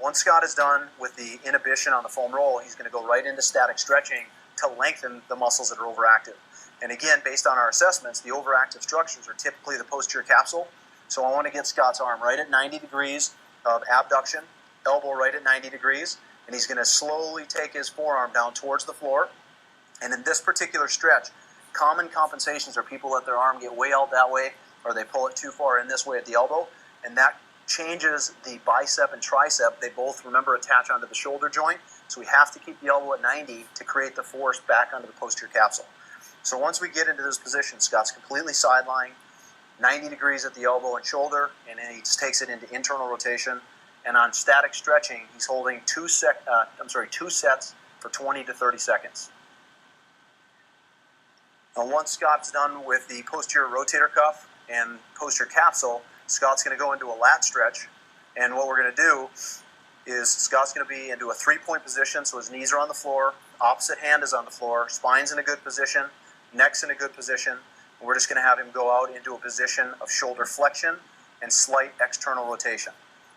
once Scott is done with the inhibition on the foam roll, he's going to go right into static stretching to lengthen the muscles that are overactive. And again, based on our assessments, the overactive structures are typically the posterior capsule. So I want to get Scott's arm right at 90 degrees of abduction, elbow right at 90 degrees, and he's going to slowly take his forearm down towards the floor. And in this particular stretch, common compensations are people let their arm get way out that way, or they pull it too far in this way at the elbow, and that changes the bicep and tricep. They both, remember, attach onto the shoulder joint, so we have to keep the elbow at 90 to create the force back onto the posterior capsule. So once we get into this position, Scott's completely sidelined, 90 degrees at the elbow and shoulder, and then he just takes it into internal rotation. And on static stretching, he's holding two sets for 20 to 30 seconds. Now, once Scott's done with the posterior rotator cuff and posterior capsule, Scott's going to go into a lat stretch. And what we're going to do is Scott's going to be into a three-point position, so his knees are on the floor, opposite hand is on the floor, spine's in a good position, neck's in a good position. And we're just going to have him go out into a position of shoulder flexion and slight external rotation.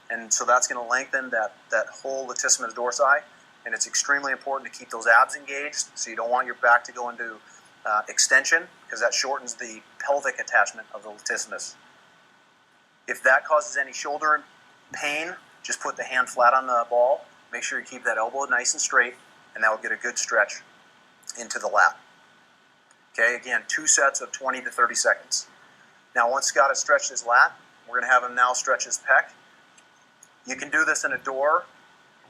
And so that's going to lengthen that whole latissimus dorsi, and it's extremely important to keep those abs engaged, so you don't want your back to go into extension, because that shortens the pelvic attachment of the latissimus. If that causes any shoulder pain, just put the hand flat on the ball. Make sure you keep that elbow nice and straight, and that will get a good stretch into the lat. Okay, again, 2 sets of 20 to 30 seconds. Now, once Scott has stretched his lat, we're going to have him now stretch his pec. You can do this in a door,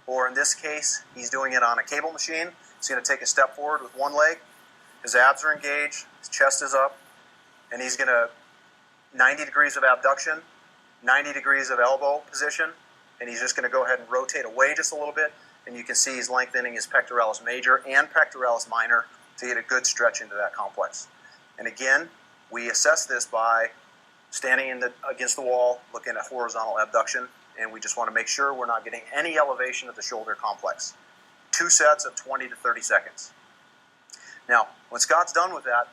or in this case, he's doing it on a cable machine. He's going to take a step forward with one leg. His abs are engaged, his chest is up, and he's going to 90 degrees of abduction, 90 degrees of elbow position, and he's just going to go ahead and rotate away just a little bit, and you can see he's lengthening his pectoralis major and pectoralis minor to get a good stretch into that complex. And again, we assess this by standing against the wall, looking at horizontal abduction, and we just want to make sure we're not getting any elevation of the shoulder complex. 2 sets of 20 to 30 seconds. Now, when Scott's done with that,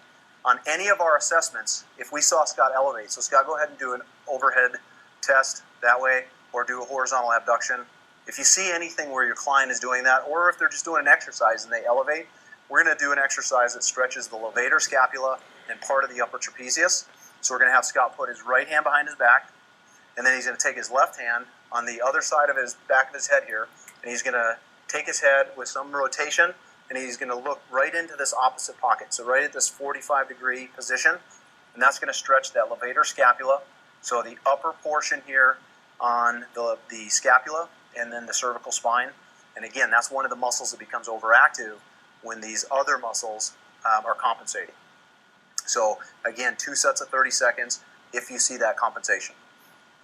on any of our assessments, if we saw Scott elevate, so Scott, go ahead and do an overhead test that way, or do a horizontal abduction. If you see anything where your client is doing that, or if they're just doing an exercise and they elevate, we're going to do an exercise that stretches the levator scapula and part of the upper trapezius. So we're going to have Scott put his right hand behind his back, and then he's going to take his left hand on the other side of his back of his head here, and he's going to take his head with some rotation, and he's going to look right into this opposite pocket, so right at this 45-degree position, and that's going to stretch that levator scapula, so the upper portion here on the scapula and then the cervical spine. And again, that's one of the muscles that becomes overactive when these other muscles are compensating. So again, 2 sets of 30 seconds if you see that compensation.